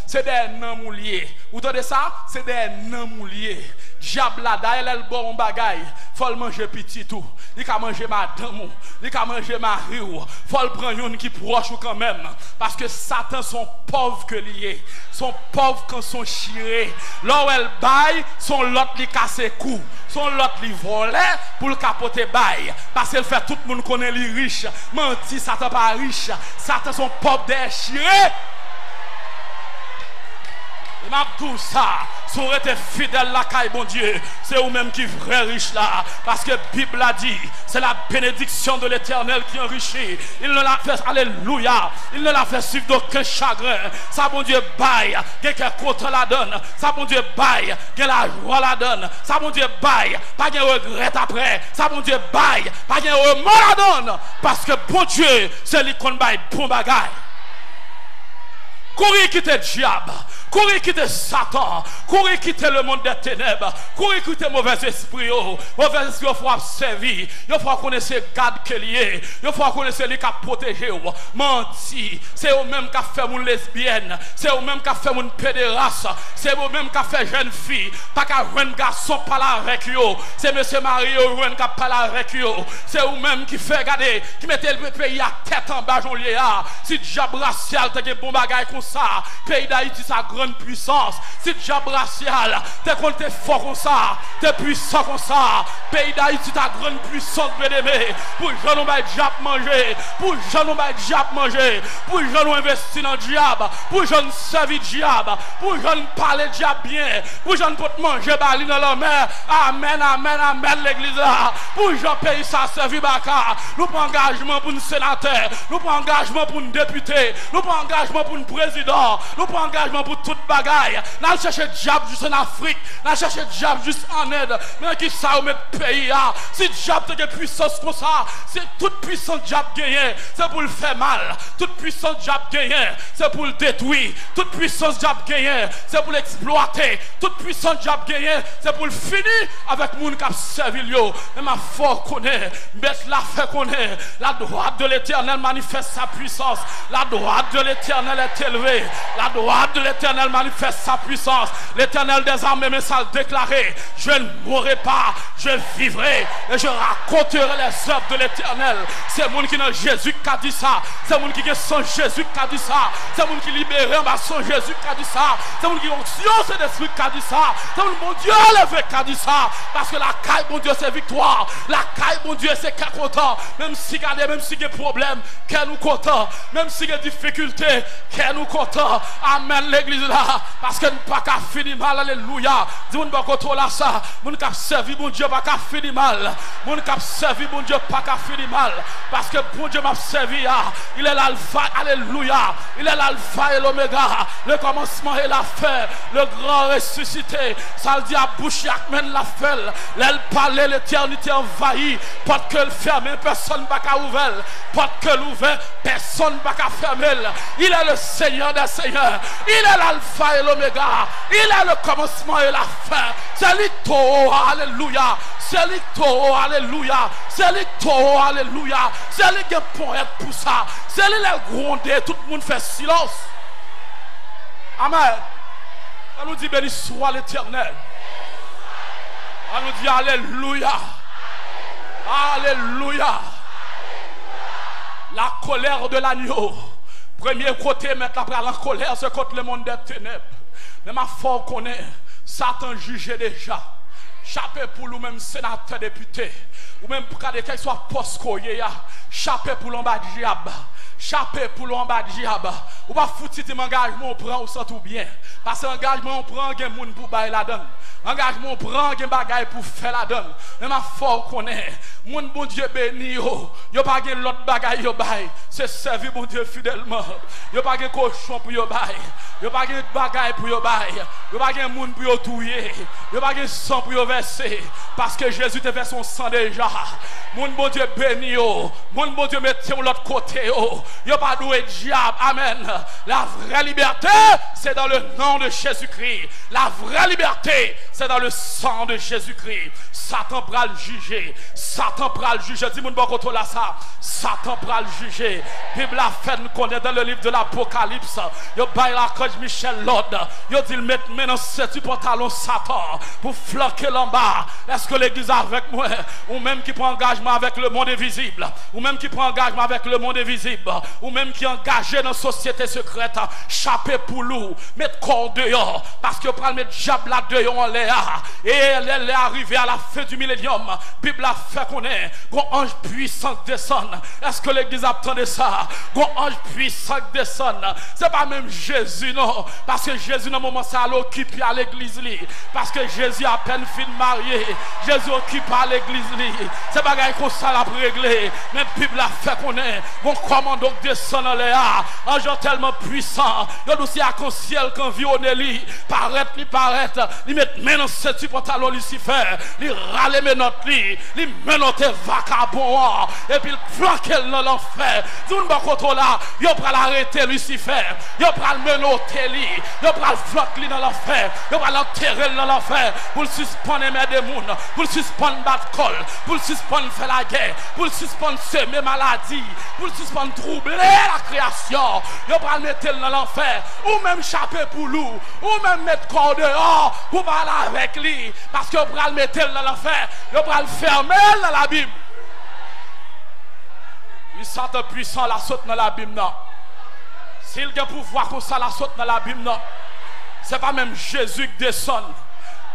c'est des noms mouliers. Vous entendez ça? C'est des noms mouliers. Diable là, d'ailleurs, elle bon bagaille, faut le manger petit tout, il peut manger madame, il peut manger mari, faut le prendre une qui proche quand même, parce que Satan sont pauvres que liés, sont pauvres quand sont chirés. Là où elle baille, son lot li casse cou, son lot li volé pour le capoter baille, parce qu'elle fait tout le monde connaît les riches, menti, Satan pas riche, Satan sont pauvres déchirés. Et m'a tout ça, si on était fidèle la caille, bon Dieu, c'est vous-même qui vrai riche là. Parce que la Bible a dit, c'est la bénédiction de l'Éternel qui enrichit. Il ne l'a fait, alléluia, il ne l'a fait suivre d'aucun chagrin. Ça, bon Dieu, baille, quelqu'un contre la donne. Ça, bon Dieu, baille, quelqu'un la joie la donne. Ça, bon Dieu, baille, pas de regret après. Ça, bon Dieu, baille, pas de remords la donne. Parce que bon Dieu, c'est lui qu'on baille bon bagaille. Courir quitter le diable, courir quitter Satan, courir quitter le monde des ténèbres, courir quitter mauvais esprit, mauvais esprit, il faut servir, il faut connaître garde qu'il y a, il faut connaître les qui protéger, menti, c'est eux même qui fait mon lesbienne, c'est eux même qui fait mon pédéraste, c'est eux même qui fait jeune fille, pas qu'un jeune garçon parle avec eux, c'est monsieur Mario qui parle avec eux, c'est eux même qui fait garder, qui mettez le pays à tête en bas, si diable racial t'es bon bagage comme ça, pays d'Haïti sa grande puissance, si diable racial t'es contre t'es fort comme ça, t'es puissant comme ça, pays d'Haïti ta grande puissance bien-aimé, pour gens nous diable manger, pour gens nous diable manger, pour gens nous investir dans le diable, pour gens nous servir diable, pour gens nous parler diable bien, pour gens nous manger bali dans la mer, amen, amen, amen l'église là, pour gens pays ça servir baka, nous prenons engagement pour un sénateur, nous prenons engagement pour un député, nous prenons engagement pour un président, nous prenons engagement pour toute bagaille, nous cherchons diable juste en Afrique, nous cherchons diable juste en aide, mais qui ça ou met pays là, si diable te puissance comme ça, c'est toute puissance diable gagné, c'est pour le faire mal, toute puissance diable gagné, c'est pour le détruire, toute puissance diable gagné, c'est pour l'exploiter, toute puissance diable gagné, c'est pour le finir avec les gens qui servi yo, mais ma foi connaît, mettre la fait connaît, la droite de l'Éternel manifeste sa puissance, la droite de l'Éternel est élevée, la droite de l'Éternel manifeste sa puissance, l'Éternel des armées me ça déclaré, je ne mourrai pas, je vivrai et je raconterai les œuvres de l'Éternel. C'est mon qui dans Jésus qui a dit ça, c'est mon qui est sans Jésus qui a dit ça, c'est mon qui libéré en bas sans Jésus qui a dit ça, c'est mon qui onction c'est l'esprit qui a dit ça, c'est mon Dieu levé qui a dit ça, parce que la caille mon Dieu c'est victoire, la caille mon Dieu c'est qu'à content, même si regardez, même si il y a des problèmes, qu'elle nous content, même si il y a des difficultés, qu'elle nous content, amen l'église là, parce que nous pas qu'à finir mal, alléluia, dis-moi pas qu'on là ça, mon cap servi mon Dieu pas qu'à finir mal, mon cap servi mon Dieu pas qu'à finir mal, parce que bon Dieu m'a servi, il est l'alpha, alléluia, il est l'alpha et l'oméga, le commencement et la fin, le grand ressuscité, ça le dit à bouche mène la fait, l'aile parler l'éternité envahie, porte que le fermé, personne ne va qu'à ouvrir, porte que l'ouvert, personne ne va qu'à fermer, il est le Seigneur des Seigneurs, il est l'alpha et l'oméga, il est le commencement et la fin, c'est lui tout, alléluia, c'est lui tout, alléluia, c'est lui tout, alléluia, c'est lui qui est poète pour ça, c'est lui les grondé, tout le monde fait silence. Amen. On nous dit béni soit l'Éternel. On nous dit alléluia. Alléluia. La colère de l'agneau. Premier côté, mettre après la colère, c'est contre le monde des ténèbres. Mais ma foi connaît, Satan jugeait déjà. Chapé pour nous-mêmes, sénateur, député. Ou même pour qu'il soit poste, chapé pour l'embat diable. Chapé pour l'embat diable. Ou pas foutre si engagement on prend ou ça tout bien. Parce que engagement on prend, il y a des gens pour bailler la donne. Engagement on prend, il y a des bagailles pour faire la donne. Mais ma foi connaît, mon bon Dieu béni, yo pas de l'autre bagaille yo bail. C'est servir mon Dieu fidèlement. Yo pas de cochon pour yo bail. Yo pas de bagaille pour yo bail. Yo pas de monde pour yo touyer. Yo pas de sang pour yo verser. Parce que Jésus te fait son sang déjà. Mon bon Dieu béni yo. Mon bon Dieu mettez de l'autre côté yo. Yo pas doué diable. Amen. La vraie liberté, c'est dans le nom de Jésus-Christ. La vraie liberté, c'est dans le sang de Jésus-Christ. Satan pral juger. Satan pral juger. Dis-moi bon contre là ça. Satan pral juger. Bible a fait nous connaître dans le livre de l'Apocalypse. Yo bail la coach Michel Lord. Yo dit mettre maintenant cette pantalon Satan pour flanquer l'en bas. Est-ce que l'église avec moi ou même qui prend engagement avec le monde invisible, ou même qui prend engagement avec le monde invisible, ou même qui est engagé dans la société secrète, chapé pour nous, mettre corps dehors, parce que prend mettre diable là dehors en l'air, et elle est arrivée à la fin du millénium. Bible a fait qu'on est, un ange puissant descend. Est-ce que l'église attendait ça? Un ange puissant descend. C'est pas même Jésus, non, parce que Jésus, dans le moment, ça allait occuper à l'église, parce que Jésus a peine fin marié, Jésus occupe à l'église, c'est pas comme ça la régler, mais Bible a fait qu'on est, bon commando Donc descend dans les airs, un genre tellement puissant. Yo nous c'est à un ciel quand environné lui, paraît, lui met main dans ce pantalon Lucifer, lui râle menotte lui menotte vagabond et puis il planque dans l'enfer. Tout le monde là, yo pral arrêter Lucifer, yo pral menotter lui, yo pral flanquer lui dans l'enfer, yo pral enterrer dans l'enfer pour le suspendre aimer des monde, pour le suspendre battre col, pour le suspendre faire la guerre, pour le suspendre semer maladie, pour le suspendre troubler la création. Yo pral mettre dans l'enfer ou même chaper pour loup, ou même mettre corps dehors pour parler avec lui, parce que yo pral mettre dans l'enfer, yo pral fermer dans la Bible. Il sent puissant la saute dans la Bible. S'il a pouvoir comme ça la saute dans la Bible, c'est pas même Jésus qui descend.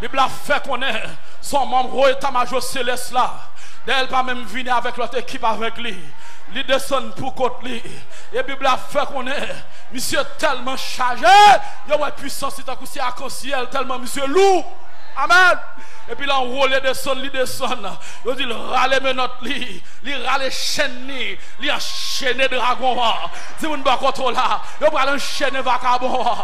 La Bible a fait qu'on est son membre au état-major céleste là. Elle pas même venir avec l'autre équipe avec lui. Il descend pour côté lui. Et la Bible a fait qu'on est monsieur tellement chargé. Il y a une puissance c'est à ciel tellement monsieur lourd. Amen. Et puis là, on roule il descend. Il dit, râle menotte, il râle chaîne, il enchaîne dragon. Si vous ne pouvez pas contrôler, il va enchaîner vagabond.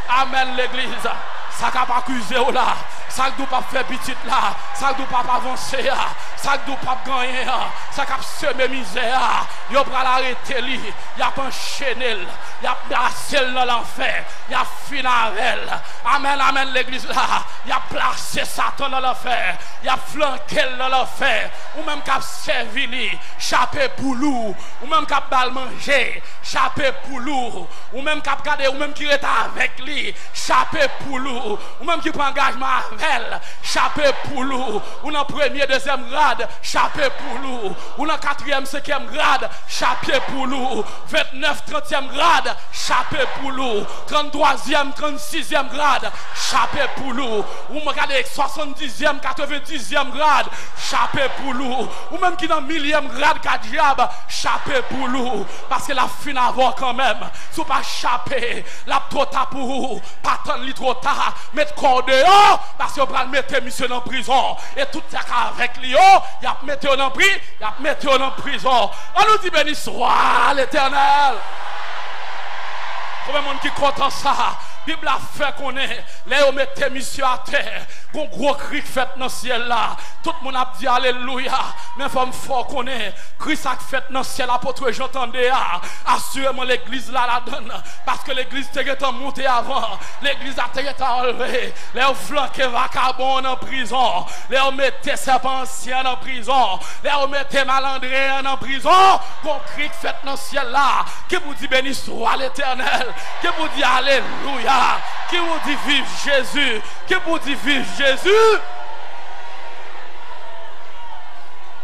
Amen, l'église. Ça ne va pas accuser là. Ça ne doit pas faire petit là. Ça ne doit pas avancer. Ça ne doit pas gagner. Ça ne doit pas semer misère. Il va l'arrêter. Il a enchaîné. Il a placé dans l'enfer. Il a fini avec elle. Amen, amen, l'église là. Il a placé Satan dans l'enfer. Il a flanqué dans l'enfer. Ou même qu'il a servi, chapé pour loup. Ou même qu'il a manger, chapé pour loup. Ou même qu'il a gardé, ou même qu'il est avec lui, chapé pour loup. Ou même qu'il prend engagement avec elle, chapé pour loup. Ou dans premier, deuxième grade, chapé pour loup. Ou dans quatrième, cinquième grade, chapé pour loup. 29, 30e grade, chapé pour loup. 33e, 36e grade, chapé pour loup. Ou regardez 70e, 90e grade, chapé pour loup. Ou même qui dans 1000e grade, qu'a diable, chapé pour loup. Parce que la fin avant quand même, si pas chapé, la trop tard pour vous, pas tant trop tard, mettre corps dehors, parce que vous allez mettre monsieur en prison. Et tout ça avec lui, il a mis en prison, il a mis en prison. On nous dit béni soit l'Éternel. Combien de monde qui content ça? La Bible a fait qu'on est, là on mette monsieur à terre, qu'on gros cri fait dans le ciel là. Tout le monde a dit alléluia, mais il faut fort qu'on est, cri ça fait dans le ciel, apôtre j'entendais, assurément l'église là la donne, parce que l'église était montée avant, l'église a été enlevée, là on flanquait vagabond en prison, là on mettait serpent ancien en prison, là on mettait malandré en prison, qu'on cri fait dans le ciel là, qui vous dit béni soit l'Éternel, qui vous dit alléluia. Qui vous dit vive Jésus? Qui vous dit vive Jésus?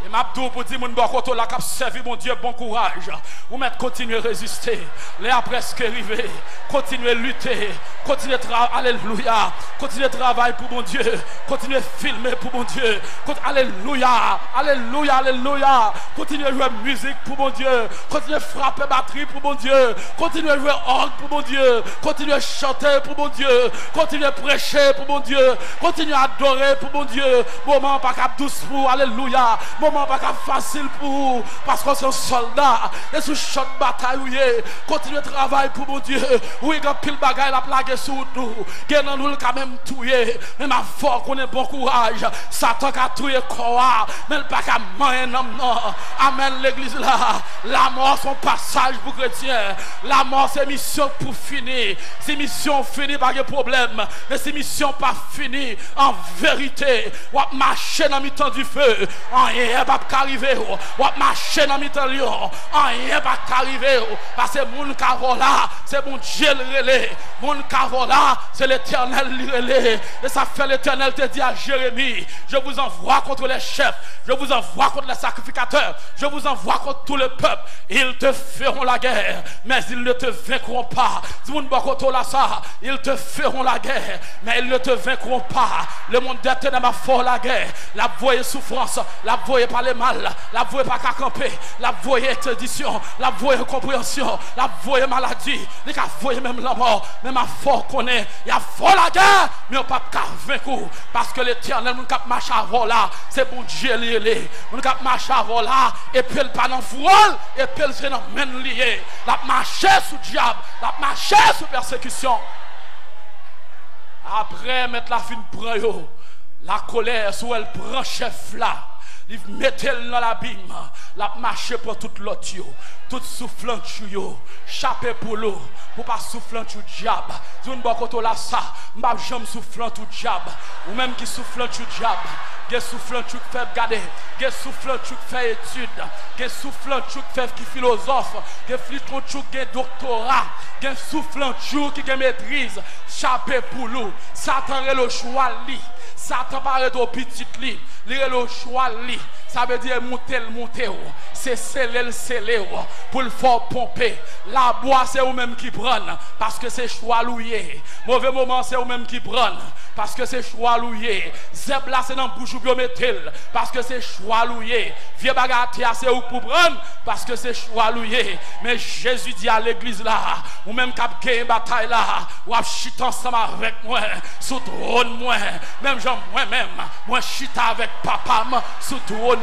Et m'abdou pour dire mon bon côté là cap servi mon Dieu bon courage. Vous mettez continuer à résister. Les a presque arrivé. Continuez à lutter. Continuez à travailler. Alléluia. Continuez à travailler pour mon Dieu. Continuez à filmer pour mon Dieu. Alléluia. Alléluia. Alléluia. Continuez à jouer musique pour mon Dieu. Continuez à frapper batterie pour mon Dieu. Continuez à jouer orgue pour mon Dieu. Continuez à chanter pour mon Dieu. Continuez à prêcher pour mon Dieu. Continuez à adorer pour mon Dieu. Moment pas cap douce pour. Alléluia. Moment pas facile pour vous, parce qu'on est soldat et sous champ de bataille. Continuez à travailler pour mon Dieu. Oui, quand pile bagaille la plague sous nous, gagnons nous quand même tuer. Mais ma foi qu'on ait bon courage. Satan a tué quoi, mais pas qu'à manger non. Amen l'église là. La mort son passage pour chrétiens. La mort c'est mission pour finir. C'est mission finie pas de problème, mais c'est mission pas finie en vérité. On va marcher dans le temps du feu. Rien pas arriver, on va marcher dans le temps lion, rien pas arriver, parce que mon cavola, c'est mon Dieu le relais, mon cavola, c'est l'Éternel le relais, et ça fait l'Éternel te dit à Jérémie, je vous envoie contre les chefs, je vous envoie contre les sacrificateurs, je vous envoie contre tout le peuple, ils te feront la guerre, mais ils ne te vaincront pas. Si vous ne pas contre là ça, ils te feront la guerre, mais ils ne te vaincront pas. Le monde d'éternel m'a fait la guerre, la voie souffrance, la voie parler mal, la voie pas qu'à camper, la voie interdiction, la voie incompréhension, la voie maladie, les cas voie même la mort, même à fort connaît, il y a fort la guerre, mais on pas qu'à vaincre parce que l'éternel nous cap marche avant là, c'est pour Dieu lié, nous cap marche avant là et puis le pas dans foule et puis c'est dans même lié, la marcher sous diable, la marcher sous persécution. Après mettre la fin prend la colère sous elle prend chef là. Il mettait dans l'abîme, la marche pour toute l'autre, tout soufflant yo, chapé pour l'eau, pour pas soufflant tout diable. Zone bokoto la ça, m'a jamais soufflant tout diable, ou même qui soufflant tout diable. Qui soufflant tout fait garder, qui soufflant tout fait étude, qui soufflant tout fait qui philosophe, qui fliton tout qui doctorat, qui soufflant tout qui maîtrise, chapé pour l'eau. Satan est le choix li. Satan paraît au petit lit, le choix lit, ça veut dire monter, c'est sceller pour le fort pomper. La bois c'est vous-même qui prennent parce que c'est choix loué. Mauvais moment c'est vous-même qui prennent parce que c'est choix loué. Zeb là c'est dans bouche ou biométel parce que c'est choix loué. Vieux bagarre c'est où pour prendre parce que c'est choix loué. Mais Jésus dit à l'église là, ou même cap gagner bataille là, ou à chita ensemble avec moi, sous trône moi, même moi-même, moi chita avec papa sous trône.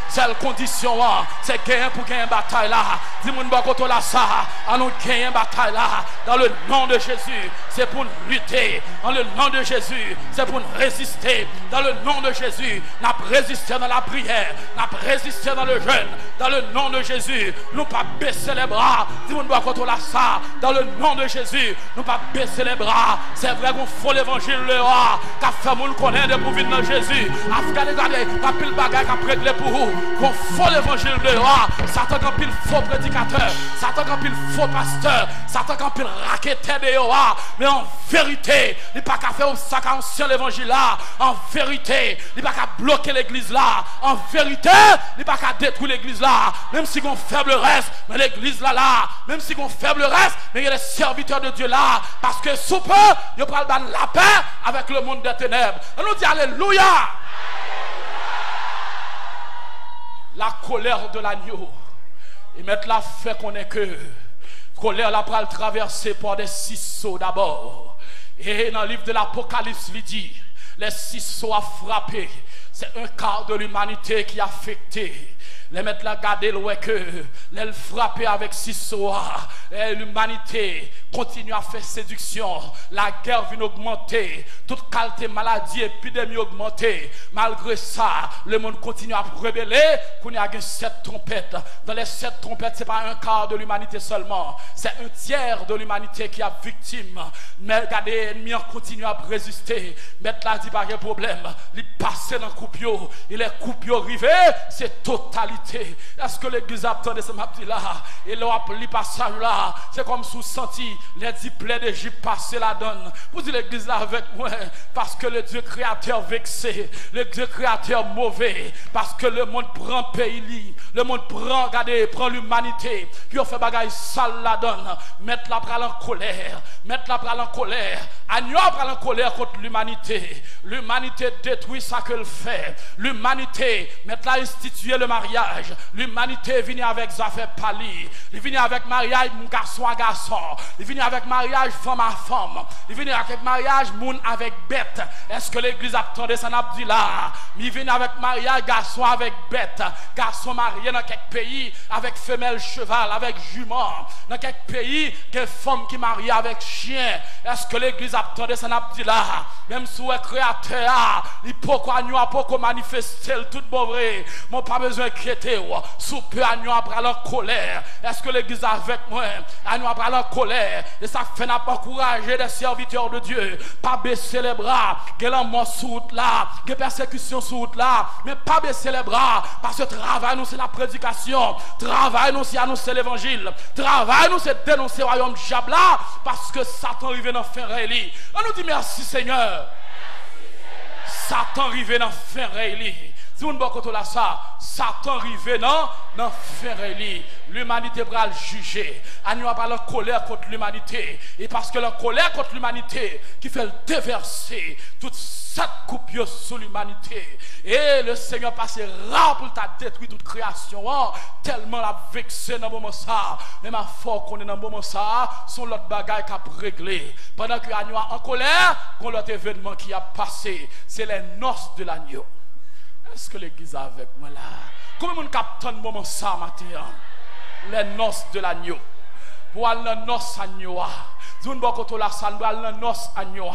Seule condition c'est gagner pour gagner bataille là. Dis-moi nous là ça, allons gagner bataille là dans le nom de Jésus. C'est pour lutter dans le nom de Jésus, c'est pour résister dans le nom de Jésus. N'a résisté dans la prière, n'a résisté dans le jeûne dans le nom de Jésus. Nous pas baisser les bras. Dis-moi nous là ça dans le nom de Jésus. Nous pas baisser les bras. C'est vrai qu'on faut l'évangile le roi qu'a fait moun connaître pour venir dans Jésus. Regardez qu'a pile bagaille qu'a réglé pour vous. Qu'on faut l'évangile de roi. Satan qu'a pile faux prédicateur, Satan qu'a pile faux pasteur, Satan qu'a pile raqueteur de roi. Mais en vérité, il n'est pas qu'à faire ça quand on l'évangile là. En vérité, il n'est pas qu'à bloquer l'église là. En vérité, il n'est pas qu'à détruire l'église là. Même si on faible reste, mais l'église là là. Même si on faible reste, mais il y a les serviteurs de Dieu là. Parce que sous peu, il prend la paix avec le monde des ténèbres. On nous dit alléluia. La colère de l'agneau. Et mettre la fait qu'on est que colère la pral traversée par des 6 sauts d'abord. Et dans le livre de l'Apocalypse, il dit les 6 sauts à frapper. C'est un quart de l'humanité qui est affecté. Les mettre la garder loin que les frapper avec 6 sauts. L'humanité continue à faire séduction. La guerre vient augmenter. Toute qualité, maladie, épidémie augmenter. Malgré ça, le monde continue à rebeller. Qu'on y a 7 trompettes. Dans les 7 trompettes, ce n'est pas un quart de l'humanité seulement. C'est un tiers de l'humanité qui est victime. Mais regardez, l'ennemi continue à résister. Mettre là, dit pas de problème. Il passe dans le coupio. Il est coupio rivé. C'est totalité. Est-ce que l'église a attendu ce matin là? Et là, le passage là, c'est comme sous senti les 10 plaies d'Égypte passer la donne. Vous dites l'église là avec moi, parce que le Dieu créateur vexé, le Dieu créateur mauvais, parce que le monde prend pays, le monde prend, regardez, prend l'humanité, puis on fait bagaille sale la donne, mettre la pral en colère, mettre la pral en colère, agneau pral en colère contre l'humanité. L'humanité détruit ça qu'elle fait. L'humanité, mettre la instituer le mariage. L'humanité vient avec affaires pali. Il vient avec mariage garçon à garçon. Il vient avec mariage femme à femme. Il vient avec mariage moun avec bête. Est-ce que l'église attendait ça n'a dit là? Il vient avec mariage garçon avec bête. Garçon marié dans quelques pays avec femelle cheval, avec jument. Dans quelques pays, des femmes qui marient avec chien. Est-ce que l'église attendait ça n'a dit là? Même si le créateur, il peut pas manifester tout bon vrai. Mon pas besoin de créer. Sous peu agneau après la colère. Est-ce que l'église avec moi? Agneau après la colère. Et ça fait n'a pas encourager des serviteurs de Dieu. Pas baisser les bras. Que la mort sous route là. Que persécution sous route là. Mais pas baisser les bras. Parce que travail nous c'est la prédication. Travail nous c'est annoncer l'évangile. Travail nous c'est dénoncer le royaume diable là. Parce que Satan arrive dans fin réel. On nous dit merci Seigneur. Satan arrive dans fin réel. Si on va côté là ça, Satan arrive dans Ferreli. L'humanité va le juger. Nous va parler de colère contre l'humanité. Et parce que la colère contre l'humanité qui fait le déverser toute cette coupe sur l'humanité. Et le Seigneur passe rare pour t'a détruire toute création. Tellement la vexé dans le moment ça. Mais ma foi qu'on est dans le moment ça, son l'autre bagaille qui a réglé. Pendant que l'agneau en colère, qu'on l'autre événement qui a passé, c'est les noces de l'agneau. Est-ce que l'église est avec moi là? Comment on capte le moment ça matin? Les noces de l'agneau. Pour aller dans les noces agneau. Zone Bokoto la salle, pour aller dans les noces agneau.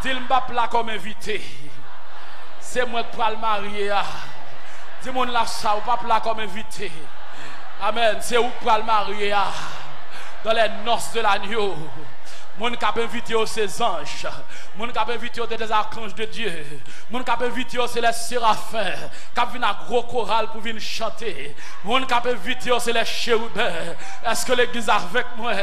Dis-le là comme invité. C'est moi qui parle marié. Dis-moi là ça, ou pas là comme invité. Amen. C'est où pour le marié. Dans les noces de l'agneau. Mon cap invité ces anges, mon cap invité des archanges de Dieu, mon cap invité c'est les séraphins, cap vient un gros choral pour venir chanter, mon cap invité c'est les chérubins. Est-ce que l'église avec moi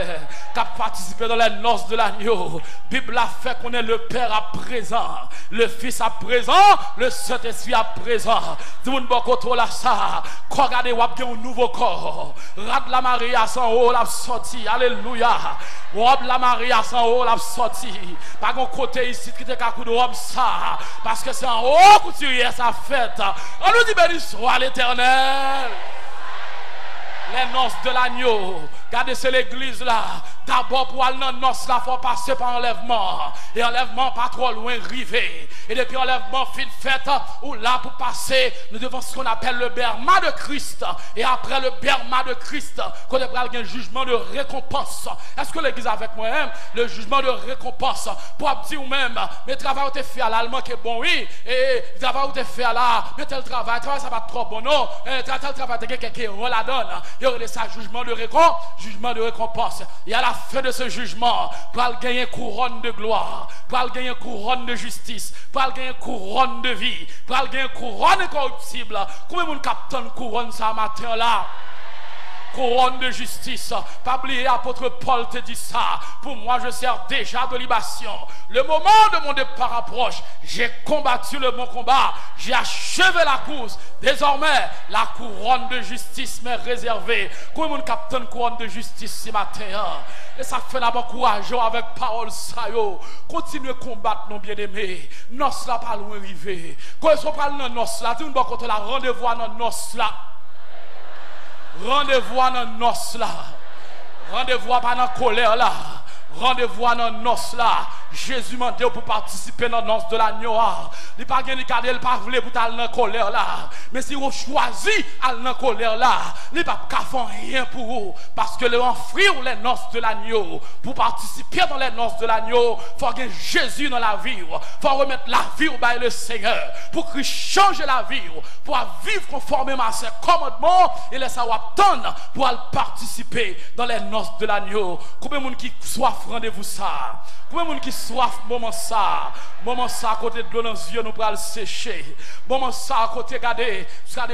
cap participer dans les noces de l'agneau? Bible a fait qu'on est le Père à présent, le Fils à présent, le Saint-Esprit à présent. Tout le monde beaucoup là ça, regardez ou un nouveau corps. Rad la Marie à son haut la sortie, alléluia. Robe la Marie à son haut la sortie. Pas un côté ici qui te cakou de robe ça, parce que c'est en haut couturier sa fête. On nous dit béni soit l'Éternel. Les noces de l'agneau. Regardez, c'est l'église là. D'abord, pour aller dans les noces là, il faut passer par enlèvement. Et enlèvement, pas trop loin, rivé. Et depuis enlèvement, fin de fête, ou là, pour passer, nous devons ce qu'on appelle le berma de Christ. Et après le berma de Christ, qu'on devra un jugement de récompense. Est-ce que l'église avec moi-même, le jugement de récompense, pour dire ou même, mais le travail où tu fait à l'allemand qui est bon, oui. Et le travail où tu fait à là, mais tel travail, ça va trop bon, non. Tel travail, tu quelqu'un qui la donne. Il y aura ça, jugement de récompense. Et à la fin de ce jugement, pour gagner couronne de gloire, pour gagner couronne de justice, pour gagner couronne de vie, pour gagner couronne incorruptible. Combien de monde capte une couronne ça matin là? Couronne de justice. Pas oublier, apôtre Paul te dit ça. Pour moi, je sers déjà de libation. Le moment de mon départ approche. J'ai combattu le bon combat. J'ai achevé la course. Désormais, la couronne de justice m'est réservée. Comment on capte une couronne de justice ce matin? Et ça fait d'abord courage avec parole ça yo. Continuez à combattre nos bien-aimés. Nos là pas loin arriver. Quand ils sont pas dans nos là, tout le monde quand on a rendez-vous dans nos là. Rendez-vous dans nos là. Rendez-vous pas dans colère là. Rendez-vous dans nos là. Jésus m'a dit pour participer dans l'annonce de l'agneau. Il pas gagné cadeau, il pas voulu pour aller dans colère là. Mais si vous choisissez aller dans colère là, il pas faire rien pour vous parce que le offrir les noces de l'agneau pour participer dans les noces de l'agneau, faut gagner Jésus dans la vie. Faut remettre la vie au bail le Seigneur pour qu'il change la vie, pour vivre conformément à ses commandements et laisser attendre pour aller participer dans les noces de l'agneau. Combien de monde qui soif rendez-vous ça? Combien de monde qui soif moment ça à côté de l'eau dans les yeux nous pour le sécher. Moment ça à côté regardez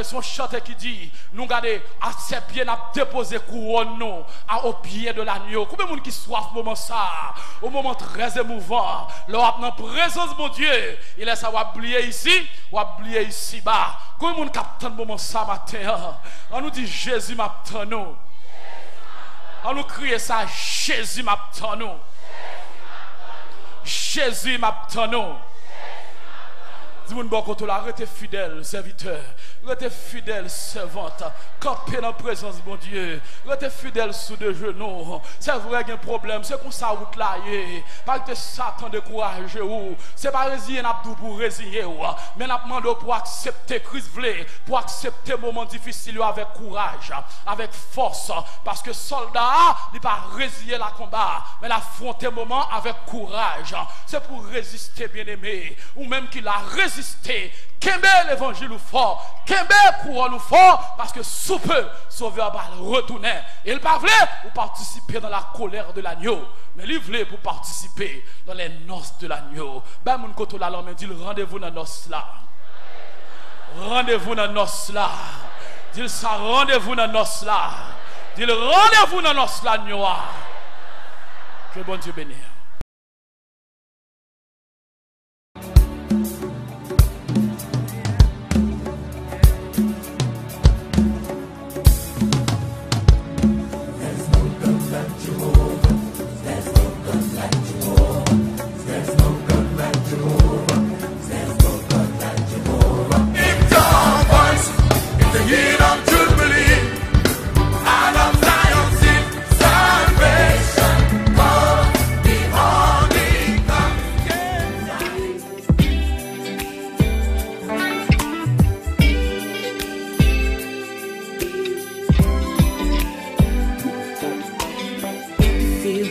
son chanteur qui dit nous regardez à ses pieds n'a déposé couronne nous au pied de l'agneau. Combien de monde qui soif moment ça au moment très émouvant là en présence de mon Dieu il laisse ça oublier ici ou oublier ici bas. Combien de monde capte moment ça matin on nous dit Jésus m'attend nous. On nous crie ça Jésus m'attend nous. Jésus m'attend nous. Dis-moi beaucoup là, restez fidèle serviteur, restez fidèle servante, campez dans la présence de mon Dieu, restez fidèle sous deux genoux. C'est vrai qu'il y a un problème, c'est qu'on ça route là, pas que Satan décourage ou, c'est pas résigner pour résigner ou, mais n'a demandé pour accepter Christ voulait, pour accepter moment difficile avec courage, avec force, parce que soldat, il pas résigner la combat, mais l'affronter moment avec courage. C'est pour résister bien-aimé, ou même qu'il a résisté. Kembe l'évangile ou fort, Kembe couronne ou fort, parce que sous peu, sauveur va retourner. Il pas voulu pour participer dans la colère de l'agneau, mais il voulait pour participer dans les noces de l'agneau. Ben mon koto la l'homme dit rendez-vous dans noces là. Rendez-vous dans noces là. Dit ça rendez-vous dans noces là. Dit rendez-vous dans noces l'agneau. Que bon Dieu bénisse.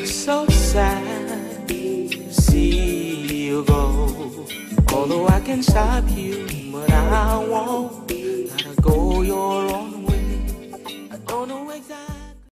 so sad to see you go. Although I can stop you, but I won't.